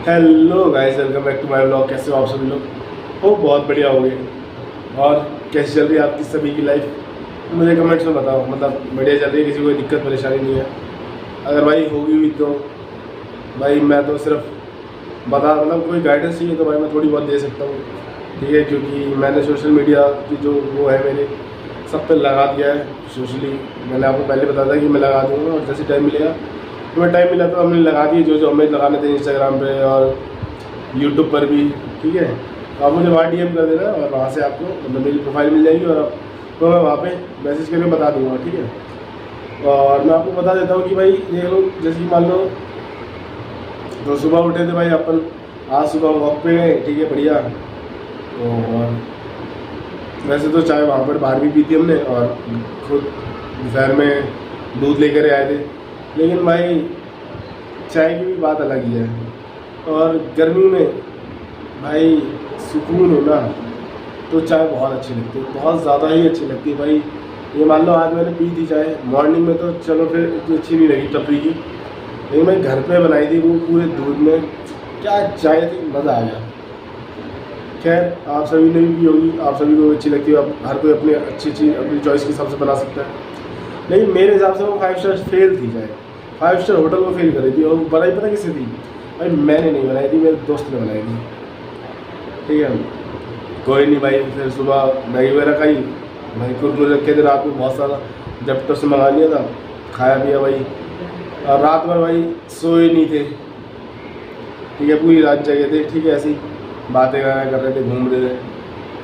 Hello guys, welcome back to my blog. कैसे हो आप सभी लोग? हो बहुत बढ़िया हो गए। और कैसी चल रही है आपकी सभी की लाइफ? मुझे कमेंट्स में बताओ। मतलब बढ़िया चल रही है, किसी को कोई दिक्कत परेशानी नहीं है? अगर भाई होगी भी तो भाई मैं तो सिर्फ मतलब कोई गाइडेंस चाहिए तो भाई मैं थोड़ी बहुत दे सकता हूँ, ठीक है? क्योंकि मैंने सोशल मीडिया की जो वो है मेरे सब पे लगा दिया है सोशली। मैंने आपको पहले बताया था कि मैं लगा दूँगा, और जैसे टाइम मिलेगा तुम्हें टाइम मिला तो हमने लगा दिए जो जो हमें लगाने थे इंस्टाग्राम पे और यूट्यूब पर भी, ठीक है? तो आप मुझे वहाँ डीएम कर देना और वहाँ से आपको मतलब मेरी प्रोफाइल मिल जाएगी और तो मैं वहाँ पे मैसेज करके बता दूँगा, ठीक है? और मैं आपको बता देता हूँ कि भाई ये लोग जैसे कि मान लो तो सुबह उठे थे भाई अपन, आज सुबह वॉक पे गए, ठीक है, बढ़िया। तो और वैसे तो चाय वहाँ पर बाहर भी पी थी हमने और खुद दोपहर में दूध लेकर आए थे, लेकिन भाई चाय की भी बात अलग ही है। और गर्मी में भाई सुकून हो ना तो चाय बहुत अच्छी लगती है, बहुत ज़्यादा ही अच्छी लगती है भाई। ये मान लो आज मैंने पी थी चाय मॉर्निंग में, तो चलो फिर इतनी अच्छी नहीं लगी टपरी की, लेकिन मैं घर पे बनाई थी वो पूरे दूध में, क्या चाय थी, मज़ा आ गया। खैर आप सभी ने भी होगी, आप सभी को अच्छी लगती है। अब हर कोई अपनी अच्छी चीज़ अपनी चॉइस के हिसाब से बना सकता है, लेकिन मेरे हिसाब से वो 5 स्टार फेल थी चाय। 5 स्टार होटल को फेल कर रही थी, और बनाई पता किससे थी? भाई मैंने नहीं बनाई थी, मेरे दोस्त ने बनाई थी, ठीक है? कोई नहीं भाई, फिर सुबह मैगी वगैरह खाई, भाई कुरकुरे रखे थे रात में बहुत सारा, जब तक से मंगा लिया था, खाया पिया भाई। और रात भर भाई सोए नहीं थे, ठीक है, पूरी रात जगे थे, ठीक है, ऐसी बातें वगैरह कर रहे थे, घूम रहे थे।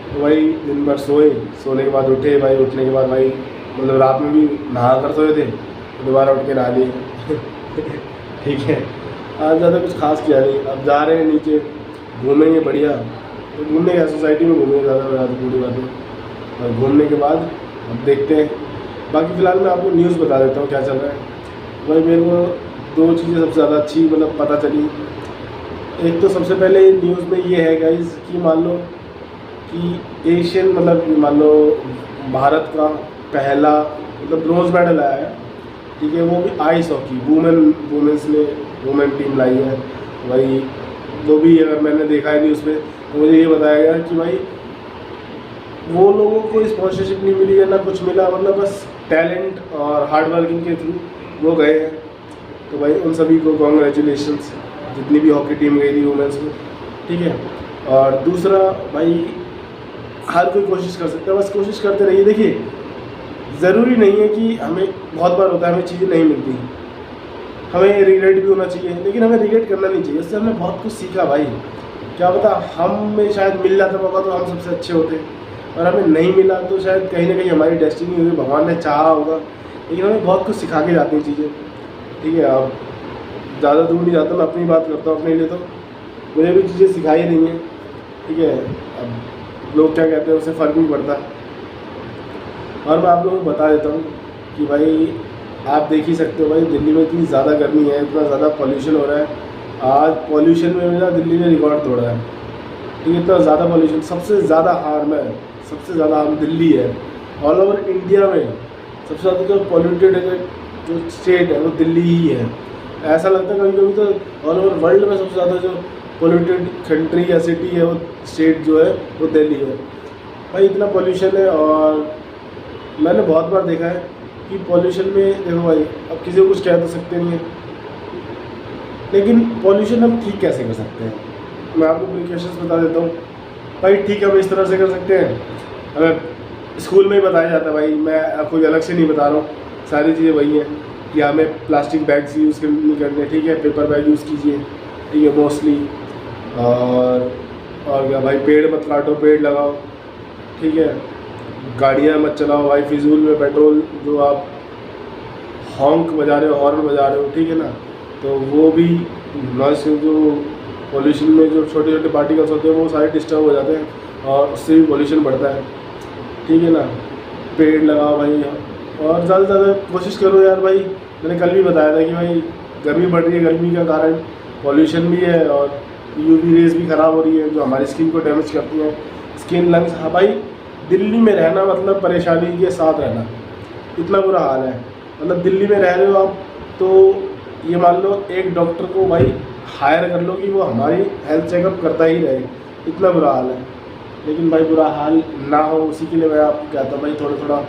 तो भाई दिन भर सोए, सोने के बाद उठे भाई, उठने के बाद भाई मतलब रात में भी नहा कर सोए थे, दोबारा उठ के नहा लिए ठीक है। आज ज़्यादा कुछ खास किया नहीं, अब जा रहे हैं नीचे, घूमेंगे बढ़िया। तो घूमने का सोसाइटी में घूमेंगे ज़्यादा पूरी बातें, और घूमने के बाद अब देखते हैं। बाकी फ़िलहाल मैं आपको न्यूज़ बता देता हूँ क्या चल रहा है। भाई मेरे को 2 चीज़ें सबसे ज़्यादा अच्छी मतलब पता चली। एक तो सबसे पहले न्यूज़ में ये है गाइस कि मान लो कि एशियन मतलब मान लो भारत का पहला मतलब ब्रॉन्ज मेडल आया है, ठीक है, वो भी आइस हॉकी वुमेन्स ने वुमेन टीम लाई है भाई। वो भी अगर मैंने देखा है न्यूज़ में तो मुझे ये बताया गया कि भाई वो लोगों को स्पॉन्सरशिप नहीं मिली है ना कुछ मिला, मतलब बस टैलेंट और हार्ड वर्किंग के थ्रू वो गए हैं। तो भाई उन सभी को कॉन्ग्रेचुलेशंस, जितनी भी हॉकी टीम गई थी वुमेन्स में, ठीक है? और दूसरा भाई हर कोई कोशिश कर सकता है, बस कोशिश करते रहिए। देखिए ज़रूरी नहीं है कि हमें बहुत बार होता है हमें चीज़ें नहीं मिलती, हमें रिग्रेट भी होना चाहिए, लेकिन हमें रिग्रेट करना नहीं चाहिए। उससे हमने बहुत कुछ सीखा भाई। क्या पता हमें शायद मिल जाता मौका तो हम सबसे अच्छे होते, और हमें नहीं मिला तो शायद कहीं ना कहीं हमारी डेस्टिनी होगी, भगवान ने चाहा होगा, लेकिन हमें बहुत कुछ सिखा के जाती हैं चीज़ें, ठीक है? अब ज़्यादा दूर नहीं जाता, मैं अपनी बात करता हूँ अपने लिए, तो मुझे भी चीज़ें सिखाई रही हैं, ठीक है? अब लोग क्या कहते हैं उससे फ़र्क नहीं पड़ता। और मैं आप लोगों को बता देता हूँ कि भाई आप देख ही सकते हो भाई दिल्ली में इतनी ज़्यादा गर्मी है, इतना ज़्यादा पॉल्यूशन हो रहा है। आज पॉल्यूशन में ना दिल्ली ने रिकॉर्ड तोड़ा है, ठीक है? इतना ज़्यादा पॉल्यूशन, सबसे ज़्यादा हार्म दिल्ली है। ऑल ओवर इंडिया में सबसे ज़्यादा जो पॉल्यूटेड है जो स्टेट है वो दिल्ली ही है। ऐसा लगता है कभी कभी तो ऑल ओवर वर्ल्ड में सबसे ज़्यादा जो पॉल्यूटेड कंट्री या सिटी है वो स्टेट जो है वो दिल्ली है भाई। इतना पॉल्यूशन है, और मैंने बहुत बार देखा है कि पॉल्यूशन में देखो भाई अब किसी को कुछ कह तो सकते नहीं है, लेकिन पॉल्यूशन हम ठीक कैसे कर सकते हैं? मैं आपको प्रिकॉशंस बता देता हूँ भाई। ठीक है, हम इस तरह से कर सकते हैं, हमें स्कूल में ही बताया जाता है भाई, मैं कोई अलग से नहीं बता रहा हूँ, सारी चीज़ें वही हैं कि हमें प्लास्टिक बैग्स यूज़ नहीं करने, ठीक है? पेपर बैग यूज़ कीजिए, ठीक है, मोस्टली। और क्या भाई, पेड़ मत काटो, पेड़ लगाओ, ठीक है? गाड़ियाँ मत चलाओ भाई फिजूल में, पेट्रोल जो आप हॉन्क बजा रहे हो, हॉर्न बजा रहे हो, ठीक है ना? तो वो भी नॉइस जो पॉल्यूशन में जो छोटे छोटे पार्टिकल्स होते हैं वो सारे डिस्टर्ब हो जाते हैं, और उससे भी पॉल्यूशन बढ़ता है, ठीक है ना? पेड़ लगाओ भाई, और ज़्यादा से ज़्यादा कोशिश करो यार भाई। मैंने कल भी बताया था कि भाई गर्मी बढ़ रही है, गर्मी का कारण पॉल्यूशन भी है, और यूवी रेज भी ख़राब हो रही है जो हमारी स्किन को डैमेज करती है, स्किन लंग्स। हाँ भाई, दिल्ली में रहना मतलब परेशानी के साथ रहना, इतना बुरा हाल है। मतलब दिल्ली में रह रहे हो आप तो ये मान लो एक डॉक्टर को भाई हायर कर लो कि वो हमारी हेल्थ चेकअप करता ही रहे, इतना बुरा हाल है। लेकिन भाई बुरा हाल ना हो उसी के लिए मैं आपको कहता हूँ भाई थोड़ा थोड़ा,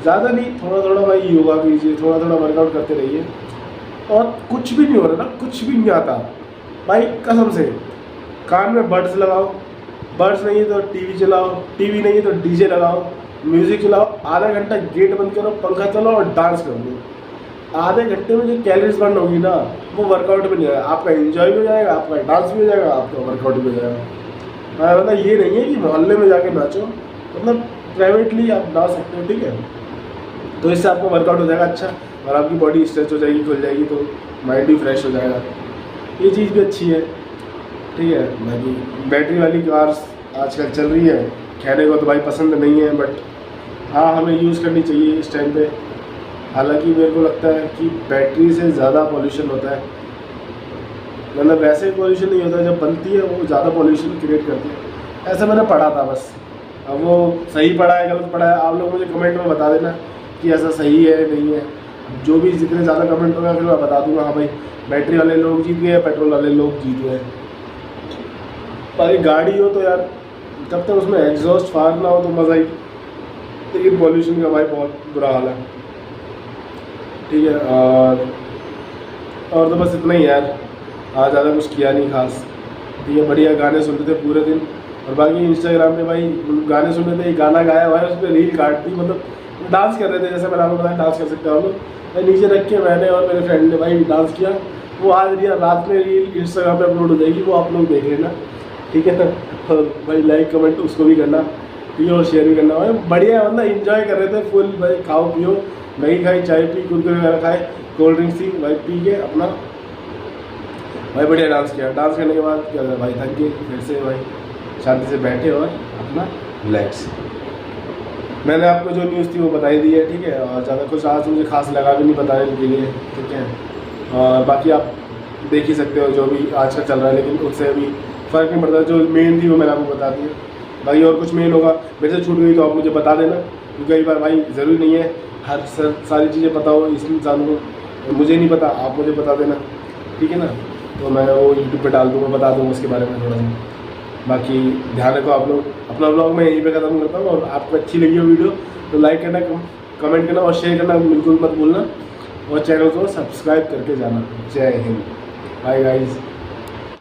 ज़्यादा नहीं, थोड़ा थोड़ा भाई योगा कीजिए, थोड़ा थोड़ा वर्कआउट करते रहिए। और कुछ भी नहीं हो रहा ना, कुछ भी नहीं आता भाई कसम से, कान में बड्स लगाओ, बड्स नहीं है तो टीवी चलाओ, टीवी नहीं है तो डीजे लगाओ, म्यूज़िक चलाओ, आधा घंटा गेट बंद करो, पंखा चलाओ और डांस कर लो। आधे घंटे में जो कैलोरीज बर्न होगी ना, वो वर्कआउट में नहीं आएगा, आपका एंजॉय भी हो जाएगा, आपका डांस भी हो जाएगा, आपका वर्कआउट भी हो जाएगा। मतलब ये नहीं है कि मोहल्ले में जाके नाचो, मतलब प्राइवेटली आप नाच सकते हो, ठीक है। तो इससे आपका वर्कआउट हो जाएगा अच्छा, और आपकी बॉडी स्ट्रेच हो जाएगी, खुल जाएगी, तो माइंड भी फ्रेश हो जाएगा। ये चीज़ भी अच्छी है, ठीक है। बाकी बैटरी वाली कार्स आजकल चल रही है, कहने को तो भाई पसंद नहीं है, बट हाँ हमें यूज़ करनी चाहिए इस टाइम पे। हालांकि मेरे को लगता है कि बैटरी से ज़्यादा पॉल्यूशन होता है, मतलब वैसे पॉल्यूशन नहीं होता, जब बनती है वो ज़्यादा पॉल्यूशन क्रिएट करती है, ऐसा मैंने पढ़ा था बस। अब वो सही पढ़ा है गलत पढ़ा है, आप लोग मुझे कमेंट में बता देना कि ऐसा सही है नहीं है। जो भी जितने ज़्यादा कमेंट होगा फिर मैं बता दूंगा, हाँ भाई बैटरी वाले लोग जीत गए, पेट्रोल वाले लोग जीत गए। बाकी गाड़ी हो तो यार जब तक उसमें एग्जॉस्ट फायर ना हो तो मज़ा ही, लेकिन पॉल्यूशन का भाई बहुत बुरा हाल है, ठीक है। और तो बस इतना ही यार, आज ज़्यादा कुछ किया नहीं खास, ठीक है। बढ़िया गाने सुनते थे पूरे दिन, और बाकी इंस्टाग्राम पे भाई गाने सुन रहे थे, गाना गाया हुआ है उस पर रील काट दी, मतलब डांस कर रहे थे, जैसे मैंने आपको बताया डांस कर सकते हो आप लोग। नीचे रख के मैंने और मेरे फ्रेंड ने भाई डांस किया, वो आज रात में रील इंस्टाग्राम पे अपलोड हो जाएगी, वो आप लोग देख लेना, ठीक है। और भाई लाइक कमेंट उसको भी करना, ठीक है, और शेयर भी करना। भाई बढ़िया, मतलब इंजॉय कर रहे थे फुल भाई, खाओ पियो, मैगी खाई, चाय पी, कुरकुरे वगैरह खाए, कोल्ड ड्रिंक्स थी भाई, पी के अपना भाई बढ़िया डांस किया। डांस करने के बाद क्या था भाई, थक के फिर से भाई शांति से बैठे और अपना रिलैक्स। मैंने आपको जो न्यूज़ थी वो बताई दी है, ठीक है। और ज़्यादा कुछ आज मुझे खास लगा भी नहीं बताने के लिए, ठीक है। और बाकी आप देख ही सकते हो जो भी आज का चल रहा है, लेकिन उससे अभी फ़र्क नहीं पड़ता। जो मेन थी वो मैंने आपको बता दी है, बाकी और कुछ मेन होगा मेरे से छूट गई तो आप मुझे बता देना, क्योंकि कई बार भाई ज़रूरी नहीं है हर सारी चीज़ें पता हो इस इंसान को। मुझे नहीं पता, आप मुझे बता देना, ठीक है ना। तो मैं वो यूट्यूब पे डाल दूँगा, बता दूँगा उसके बारे में थोड़ा सा। बाकी ध्यान रखो आप लोग, अपना ब्लॉग मैं यहीं पे ख़त्म करता हूँ। और आपको अच्छी लगी हो वीडियो तो लाइक करना, कमेंट करना और शेयर करना बिल्कुल मत भूलना, और चैनल को सब्सक्राइब करके जाना। जय हिंद, बाय गाइस।